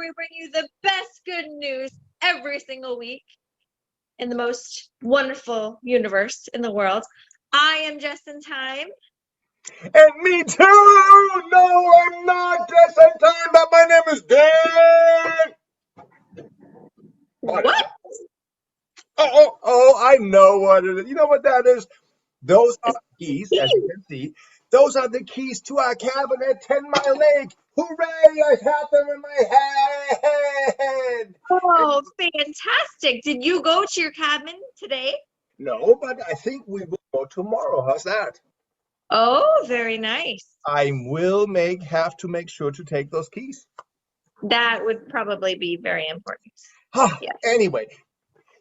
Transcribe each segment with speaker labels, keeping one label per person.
Speaker 1: we bring you the best good news every single week in the most wonderful universe in the world. I am Jess in Time.
Speaker 2: And me too! No, I'm not Jess in Time, but my name is Dan!
Speaker 1: What?
Speaker 2: Oh, I know what it is. You know what that is? Those are keys, as you can see. Those are the keys to our cabin at 10 Mile Lake. Hooray! I have them in my head!
Speaker 1: Oh, fantastic. Did you go to your cabin today?
Speaker 2: No, but I think we will go tomorrow. How's that?
Speaker 1: Oh, very nice.
Speaker 2: I will have to make sure to take those keys.
Speaker 1: That would probably be very important. Yes.
Speaker 2: Anyway,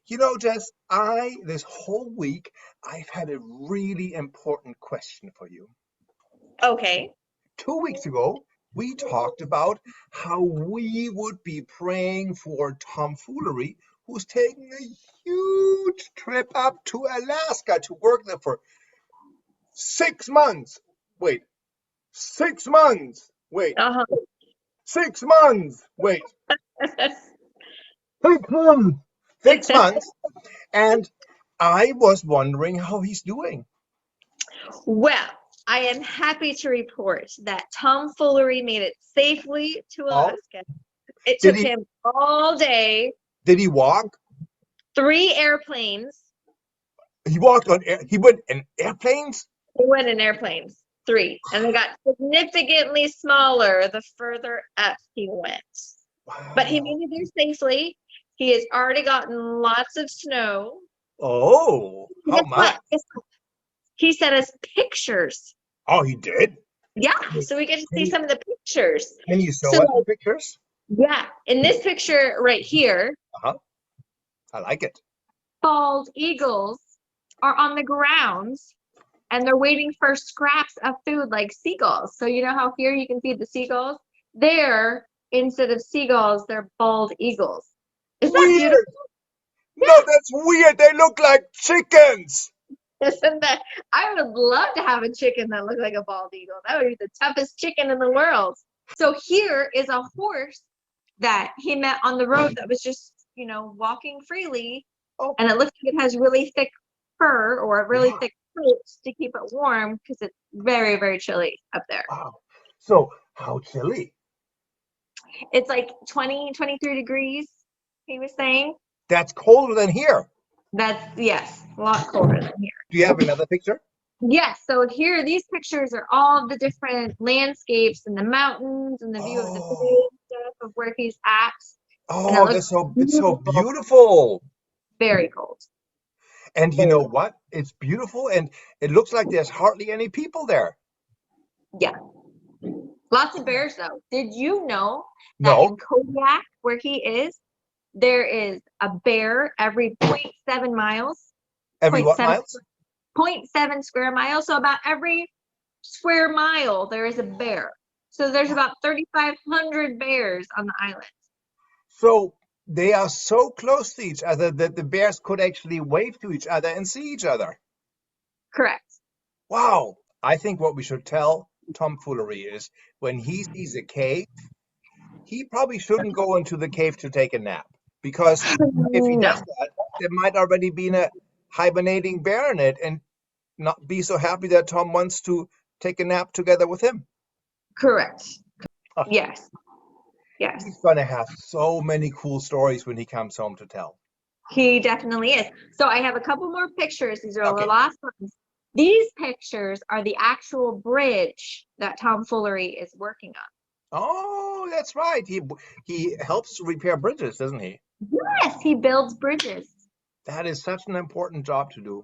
Speaker 2: you know, Jess, this whole week, I've had a really important question for you.
Speaker 1: Okay.
Speaker 2: 2 weeks ago, we talked about how we would be praying for Tom Foolery, who's taking a huge trip up to Alaska to work there for 6 months. Wait, 6 months. Wait,
Speaker 1: Uh-huh.
Speaker 2: 6 months. Wait, 6 months. 6 months. And I was wondering how he's doing.
Speaker 1: Well, I am happy to report that Tom Foolery made it safely to Alaska. It took him all day.
Speaker 2: Did he walk?
Speaker 1: 3 airplanes.
Speaker 2: He walked on he went in airplanes?
Speaker 1: He went in airplanes. 3. And they got significantly smaller the further up he went.
Speaker 2: Wow.
Speaker 1: But he made it there safely. He has already gotten lots of snow.
Speaker 2: Oh, how much?
Speaker 1: He sent us pictures.
Speaker 2: Oh, he did?
Speaker 1: Yeah, so we get to see some of the pictures.
Speaker 2: Can you show us the pictures?
Speaker 1: Yeah, in this picture right here,
Speaker 2: I like it.
Speaker 1: bald eagles are on the ground and they're waiting for scraps of food like seagulls. So you know how here you can feed the seagulls? There, instead of seagulls, they're bald eagles. Isn't that beautiful?
Speaker 2: No, that's weird. They look like chickens.
Speaker 1: Isn't that? I would love to have a chicken that looked like a bald eagle. That would be the toughest chicken in the world. So here is a horse that he met on the road that was just, walking freely. Oh. And it looks like it has really thick fur or really thick coats to keep it warm because it's very, very chilly up there.
Speaker 2: Wow. So how chilly?
Speaker 1: It's like 20, 23 degrees, he was saying.
Speaker 2: That's colder than here.
Speaker 1: Yes, a lot colder than here.
Speaker 2: Do you have another picture?
Speaker 1: Yes, so here, these pictures are all the different landscapes and the mountains and the view of the bay and stuff of where he's at.
Speaker 2: Oh, it's so beautiful.
Speaker 1: Very cold.
Speaker 2: And you know what? It's beautiful, and it looks like there's hardly any people there.
Speaker 1: Yeah. Lots of bears, though. Did you know
Speaker 2: that
Speaker 1: in Kodiak, where he is, there is a bear every 0.7 miles?
Speaker 2: Every what miles?
Speaker 1: 0.7 square miles. So about every square mile, there is a bear. So there's about 3,500 bears on the island.
Speaker 2: So they are so close to each other that the bears could actually wave to each other and see each other.
Speaker 1: Correct.
Speaker 2: Wow. I think what we should tell Tom Foolery is when he sees a cave, he probably shouldn't go into the cave to take a nap. Because if he does that, there might already be a hibernating bear in it and not be so happy that Tom wants to take a nap together with him.
Speaker 1: Correct. Yes. Yes.
Speaker 2: He's going to have so many cool stories when he comes home to tell.
Speaker 1: He definitely is. So I have a couple more pictures. These are the last ones. These pictures are the actual bridge that Tom Foolery is working on.
Speaker 2: Oh, that's right. He helps repair bridges, doesn't he?
Speaker 1: Yes, he builds bridges.
Speaker 2: That is such an important job to do.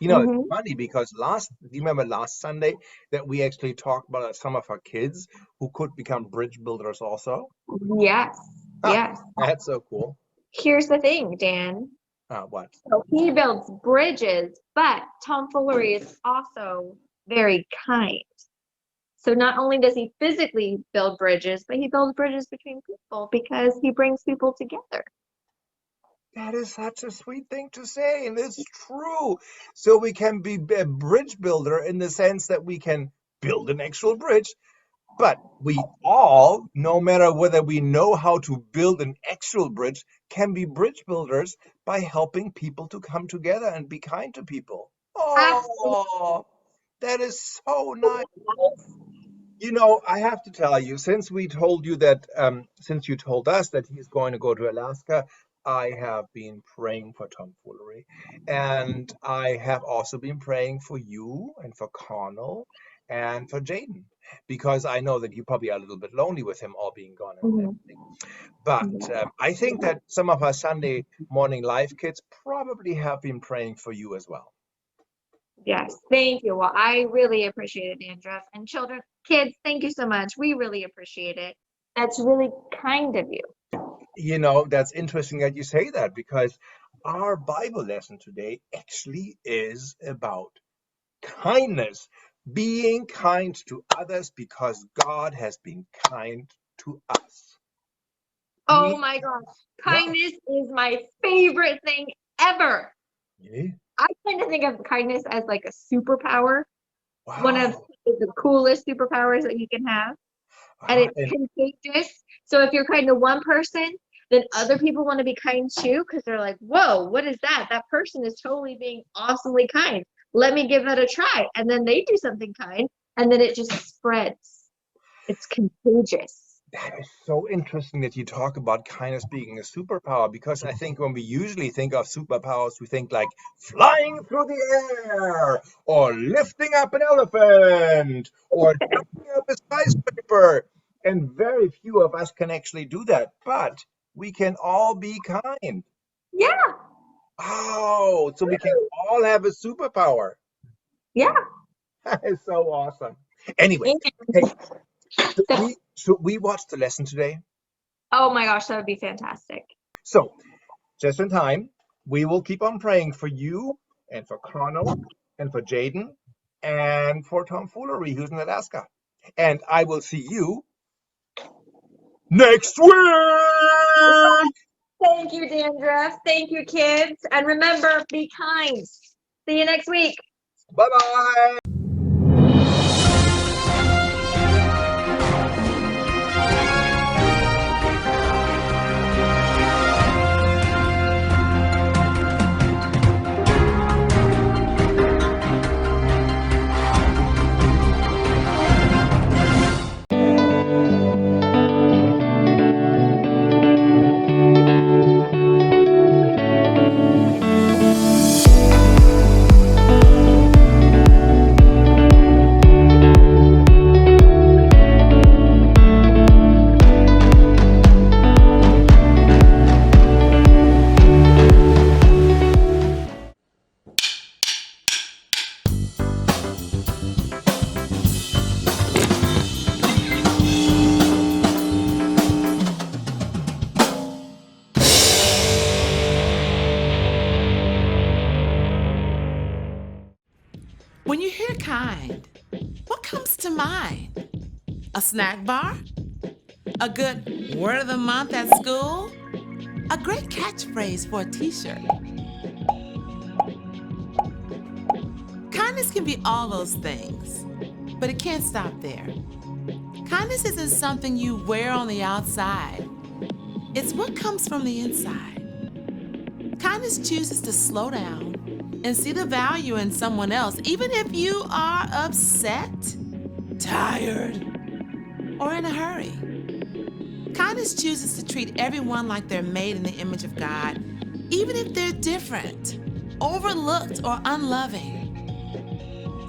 Speaker 2: It's funny because do you remember last Sunday that we actually talked about some of our kids who could become bridge builders also?
Speaker 1: Yes. Yes.
Speaker 2: That's so cool.
Speaker 1: Here's the thing, Dan.
Speaker 2: What?
Speaker 1: So he builds bridges, but Tom Foolery is also very kind. So not only does he physically build bridges, but he builds bridges between people because he brings people together.
Speaker 2: That is such a sweet thing to say, and it's true. So we can be a bridge builder in the sense that we can build an actual bridge, But we all, no matter whether we know how to build an actual bridge, can be bridge builders by helping people to come together and be kind to people.
Speaker 1: Absolutely.
Speaker 2: Oh, that is so nice. I have to tell you, since we told you that, since you told us that he's going to go to Alaska, I have been praying for Tom Foolery. And I have also been praying for you and for Connell and for Jaden, because I know that you probably are a little bit lonely with him all being gone and
Speaker 1: Mhm.
Speaker 2: everything. But I think that some of our Sunday morning live kids probably have been praying for you as well.
Speaker 1: Yes, thank you. Well, I really appreciate it, Dandruff. And children, kids, thank you so much. We really appreciate it. That's really kind of you.
Speaker 2: That's interesting that you say that, because our Bible lesson today actually is about kindness, being kind to others because God has been kind to us.
Speaker 1: Oh my gosh. Kindness is my favorite thing ever.
Speaker 2: Yeah.
Speaker 1: I kind of think of kindness as like a superpower, one of
Speaker 2: Wow.
Speaker 1: the coolest superpowers that you can have. And it's
Speaker 2: And
Speaker 1: contagious. So if you're kind to one person, then other people want to be kind too, because they're like, whoa, what is that? That person is totally being awesomely kind. Let me give that a try. And then they do something kind, and then it just spreads. It's contagious.
Speaker 2: that is so interesting that you talk about kindness being a superpower, because I think when we usually think of superpowers, we think like flying through the air or lifting up an elephant or jumping up a skyscraper. And very few of us can actually do that, but we can all be kind.
Speaker 1: Yeah.
Speaker 2: Oh, so we can all have a superpower.
Speaker 1: Yeah.
Speaker 2: That is so awesome. Anyway, hey, should we watch the lesson today?
Speaker 1: Oh my gosh, that would be fantastic.
Speaker 2: So, just in time, we will keep on praying for you and for Connell and for Jaden and for Tom Foolery, who's in Alaska. And I will see you next week.
Speaker 1: Thank you, Dandruff. Thank you, kids. And remember, be kind. See you next week.
Speaker 2: Bye bye.
Speaker 3: When you hear kind, what comes to mind? A snack bar? A good word of the month at school? A great catchphrase for a t-shirt? Kindness can be all those things, but it can't stop there. Kindness isn't something you wear on the outside. It's what comes from the inside. Kindness chooses to slow down and see the value in someone else, even if you are upset, tired, or in a hurry. Kindness chooses to treat everyone like they're made in the image of God, even if they're different, overlooked, or unloving.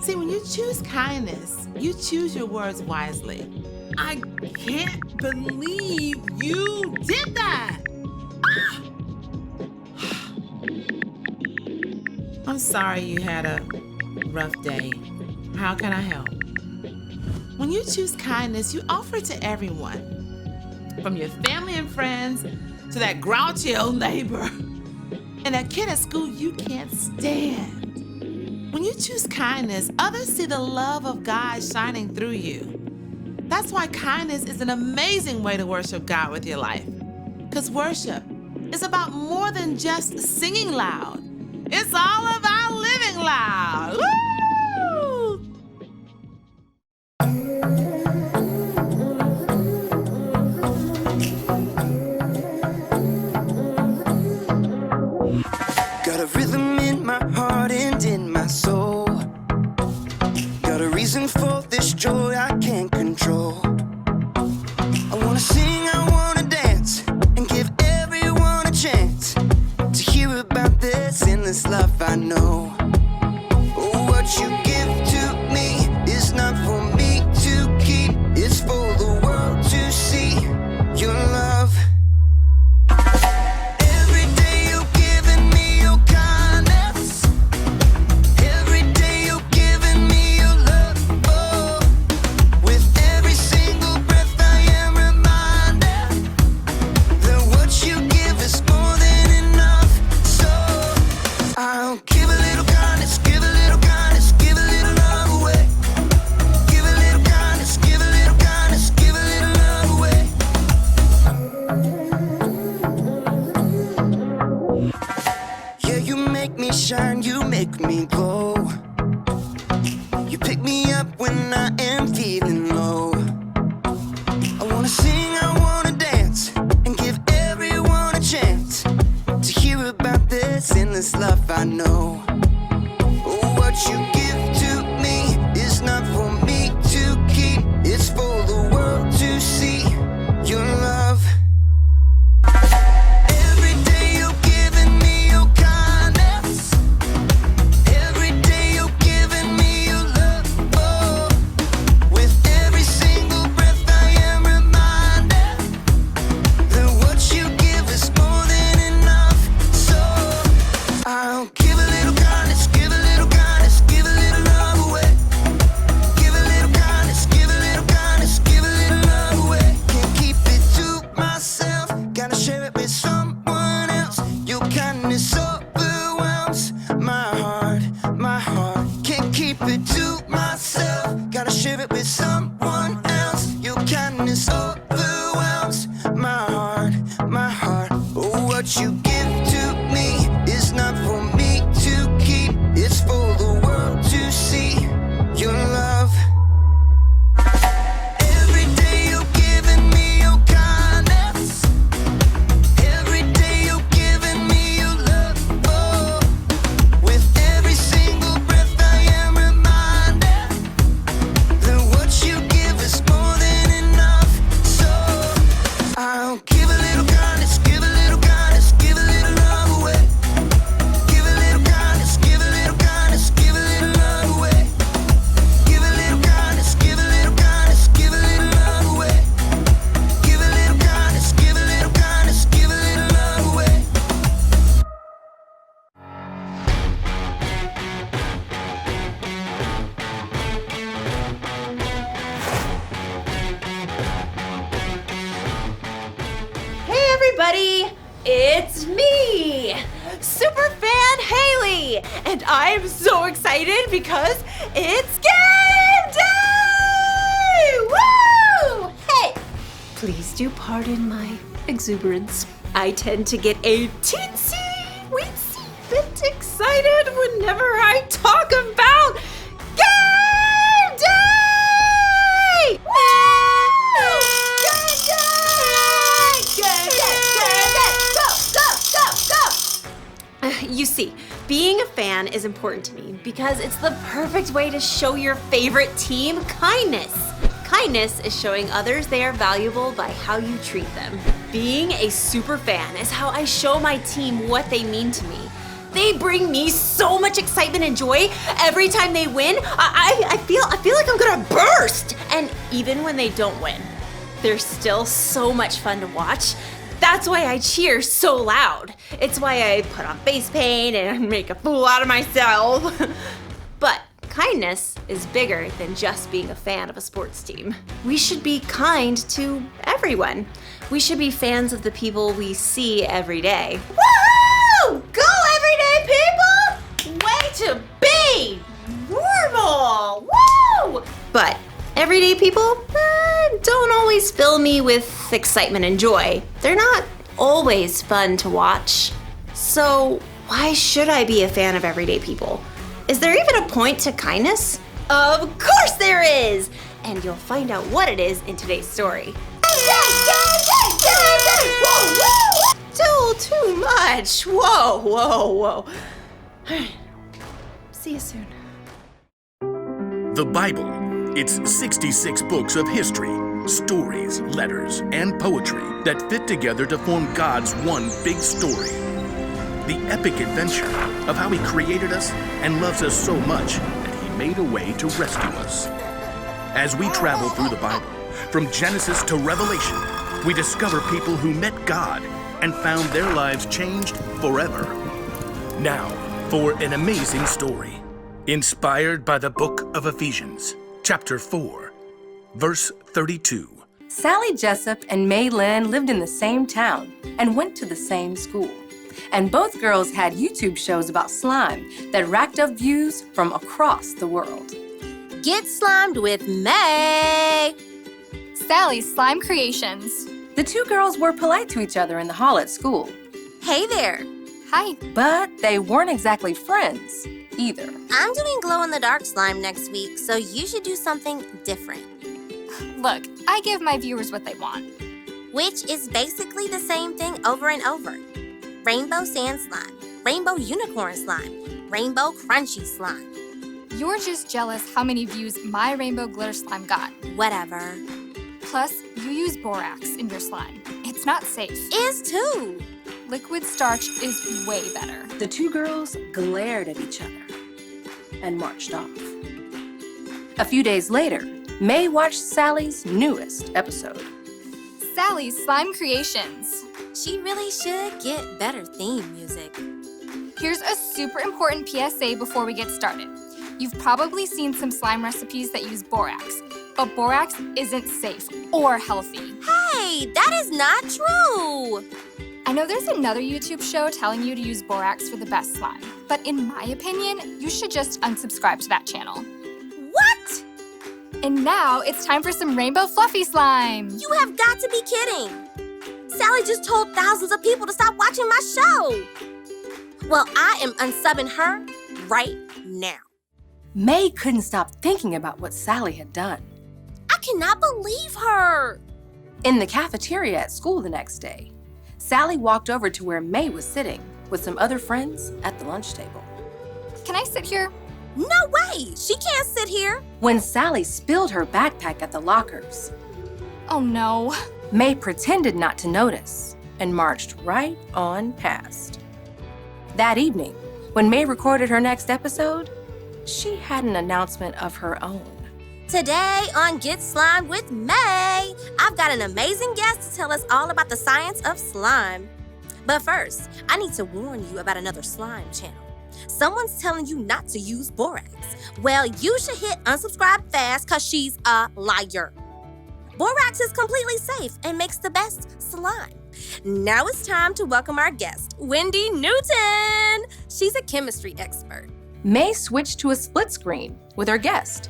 Speaker 3: See, when you choose kindness, you choose your words wisely. I can't believe you did that! I'm sorry you had a rough day. How can I help? When you choose kindness, you offer it to everyone, from your family and friends to that grouchy old neighbor and that kid at school you can't stand. When you choose kindness, others see the love of God shining through you. That's why kindness is an amazing way to worship God with your life. Because worship is about more than just singing loud. It's all about living loud. Woo!
Speaker 4: pick me up when I am feeling low. I wanna sing, I wanna dance, and give everyone a chance to hear about this endless love I know. Oh, what you give to me is not for me to keep, it's for the world to see your love. Every day you're giving me your kindness. Every day you're giving me your love. Oh, with every single breath I am reminded that what you give is more than enough. So I'll give a little kindness, give a little kindness, give a little love away. Give a little kindness, give a little kindness, give a little love away. Can't keep it to myself, gotta share it with someone else. Your kindness overwhelms my heart, my heart. Can't keep it to myself, gotta share it with someone else. Your kindness overwhelms my heart, my heart. Oh, what you give to me is not for me to keep, it's for the world to see your love. Every day you're giving me your kindness. Every day you're giving me your love. Oh, with every single breath I am reminded that what you give is more than enough. So I'll give a little kindness, give a little kindness, give a little love away. Give a little kindness, give a little kindness, give a little love away. Give a little kindness, give a little kindness, give a little love away. Give a little kindness, give a little kindness, give a little love away.
Speaker 5: Hey everybody, it's me, Superfan Haley, and I'm so excited because it's game day! Woo! Hey, please do pardon my exuberance. I tend to get a teensy-weensy bit excited whenever I talk about game day! Woo! Game day! You see, being a fan is important to me because it's the perfect way to show your favorite team kindness. Kindness is showing others they are valuable by how you treat them. Being a super fan is how I show my team what they mean to me. They bring me so much excitement and joy. Every time they win, I feel like I'm gonna burst. And even when they don't win, they're still so much fun to watch. That's why I cheer so loud. It's why I put on face paint and make a fool out of myself. But kindness is bigger than just being a fan of a sports team. We should be kind to everyone. We should be fans of the people we see every day. Woo! Go everyday people! Way to be normal! Woo! But everyday people don't always fill me with excitement and joy. They're not always fun to watch. So why should I be a fan of everyday people? Is there even a point to kindness? Of course there is! And you'll find out what it is in today's story. Too much. Whoa. See you soon.
Speaker 6: The Bible. It's 66 books of history, stories, letters, and poetry that fit together to form God's one big story. The epic adventure of how He created us and loves us so much that He made a way to rescue us. As we travel through the Bible, from Genesis to Revelation, we discover people who met God and found their lives changed forever. Now, for an amazing story, inspired by the book of Ephesians, chapter 4, verse 32.
Speaker 7: Sally Jessup and May Lynn lived in the same town and went to the same school. And both girls had YouTube shows about slime that racked up views from across the world.
Speaker 8: Get slimed with May!
Speaker 9: Sally's Slime Creations.
Speaker 7: The two girls were polite to each other in the hall at school.
Speaker 8: Hey there!
Speaker 9: Hi.
Speaker 7: But they weren't exactly friends. either.
Speaker 8: I'm doing glow-in-the-dark slime next week, so you should do something different.
Speaker 9: Look, I give my viewers what they want.
Speaker 8: Which is basically the same thing over and over. Rainbow sand slime, rainbow unicorn slime, rainbow crunchy slime.
Speaker 9: You're just jealous how many views my rainbow glitter slime got.
Speaker 8: Whatever.
Speaker 9: Plus, you use borax in your slime. It's not safe.
Speaker 8: Is too.
Speaker 9: Liquid starch is way better.
Speaker 7: The two girls glared at each other and marched off. A few days later, May watched Sally's newest episode.
Speaker 9: Sally's Slime Creations.
Speaker 8: She really should get better theme music.
Speaker 9: Here's a super important PSA before we get started. You've probably seen some slime recipes that use borax, but borax isn't safe or healthy.
Speaker 8: Hey, that is not true.
Speaker 9: I know there's another YouTube show telling you to use borax for the best slime, but in my opinion, you should just unsubscribe to that channel.
Speaker 8: What?
Speaker 9: And now it's time for some rainbow fluffy slime.
Speaker 8: You have got to be kidding. Sally just told thousands of people to stop watching my show. Well, I am unsubbing her right now.
Speaker 7: May couldn't stop thinking about what Sally had done.
Speaker 8: I cannot believe her.
Speaker 7: In the cafeteria at school the next day, Sally walked over to where May was sitting with some other friends at the lunch table.
Speaker 9: Can I sit here?
Speaker 8: No way. She can't sit here.
Speaker 7: When Sally spilled her backpack at the lockers,
Speaker 9: Oh no.
Speaker 7: May pretended not to notice and marched right on past. That evening, when May recorded her next episode, she had an announcement of her own.
Speaker 8: Today on Get Slimed with May, I've got an amazing guest to tell us all about the science of slime. But first, I need to warn you about another slime channel. Someone's telling you not to use borax. Well, you should hit unsubscribe fast because she's a liar. Borax is completely safe and makes the best slime. Now it's time to welcome our guest, Wendy Newton. She's a chemistry expert.
Speaker 7: May switched to a split screen with her guest,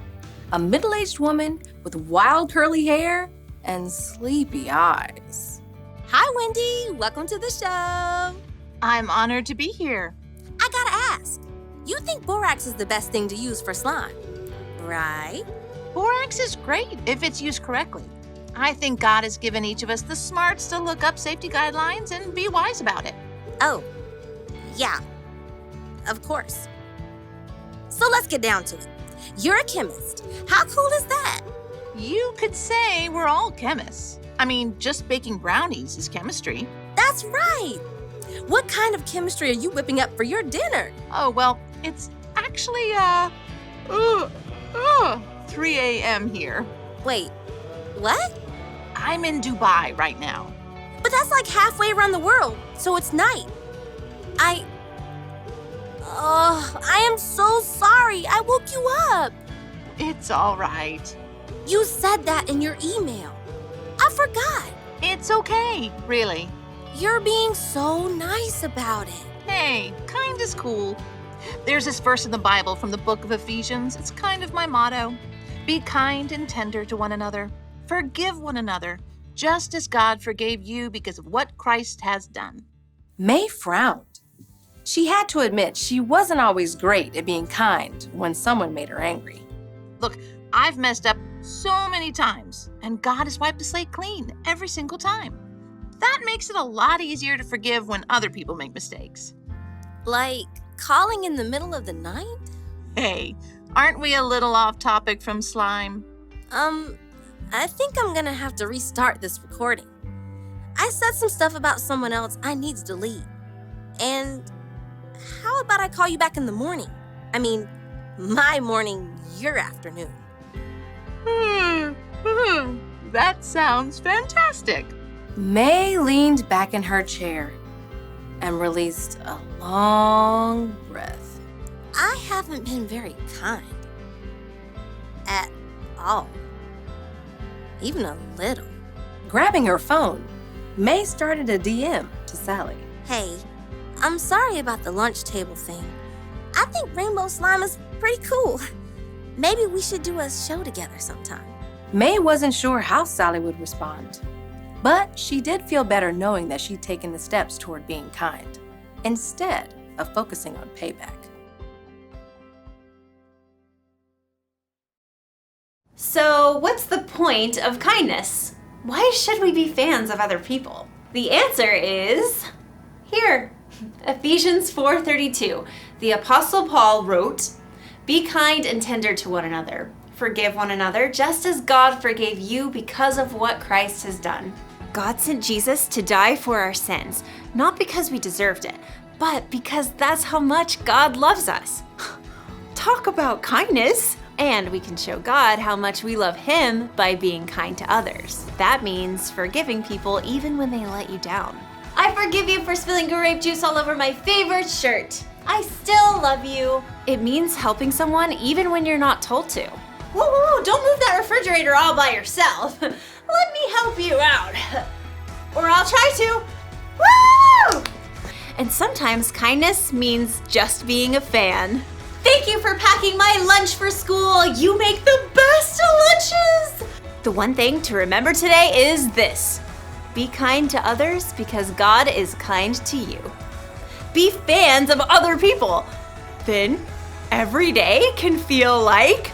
Speaker 7: a middle-aged woman with wild curly hair and sleepy eyes.
Speaker 8: Hi, Wendy. Welcome to the show.
Speaker 10: I'm honored to be here.
Speaker 8: I gotta ask, you think borax is the best thing to use for slime, right?
Speaker 10: Borax is great if it's used correctly. I think God has given each of us the smarts to look up safety guidelines and be wise about it.
Speaker 8: Oh, yeah, of course. So let's get down to it. You're a chemist. How cool is that?
Speaker 10: You could say we're all chemists. I mean, just baking brownies is chemistry.
Speaker 8: That's right. What kind of chemistry are you whipping up for your dinner?
Speaker 10: Oh, well, it's actually, 3 a.m. here.
Speaker 8: Wait, what?
Speaker 10: I'm in Dubai right now.
Speaker 8: But that's like halfway around the world, so it's night. I am so sorry. I woke you up.
Speaker 10: It's all right.
Speaker 8: You said that in your email. I forgot.
Speaker 10: It's okay, really.
Speaker 8: You're being so nice about it.
Speaker 10: Hey, kind is cool. There's this verse in the Bible from the book of Ephesians. It's kind of my motto. Be kind and tender to one another. Forgive one another, just as God forgave you because of what Christ has done.
Speaker 7: May frowned. She had to admit she wasn't always great at being kind when someone made her angry.
Speaker 10: Look, I've messed up so many times, and God has wiped the slate clean every single time. That makes it a lot easier to forgive when other people make mistakes.
Speaker 8: Like calling in the middle of the night?
Speaker 10: Hey, aren't we a little off topic from slime?
Speaker 8: I think I'm gonna have to restart this recording. I said some stuff about someone else I need to delete. And how about I call you back in the morning? I mean, my morning, your afternoon.
Speaker 10: That sounds fantastic.
Speaker 7: May leaned back in her chair and released a long breath.
Speaker 8: I haven't been very kind. At all. Even a little.
Speaker 7: Grabbing her phone, May started a DM to Sally.
Speaker 8: Hey, I'm sorry about the lunch table thing. I think rainbow slime is pretty cool. Maybe we should do a show together sometime.
Speaker 7: May wasn't sure how Sally would respond, but she did feel better knowing that she'd taken the steps toward being kind, instead of focusing on payback.
Speaker 5: So, what's the point of kindness? Why should we be fans of other people? The answer is here. Ephesians 4:32. The Apostle Paul wrote, "Be kind and tender to one another. Forgive one another, just as God forgave you because of what Christ has done." God sent Jesus to die for our sins, not because we deserved it, but because that's how much God loves us. Talk about kindness! And we can show God how much we love Him by being kind to others. That means forgiving people even when they let you down. I forgive you for spilling grape juice all over my favorite shirt. I still love you. It means helping someone even when you're not told to. Whoa, whoa, whoa, don't move that refrigerator all by yourself. Let me help you out. Or I'll try to. Woo! And sometimes kindness means just being a fan. Thank you for packing my lunch for school. You make the best lunches. The one thing to remember today is this. Be kind to others because God is kind to you. Be fans of other people. Then every day can feel like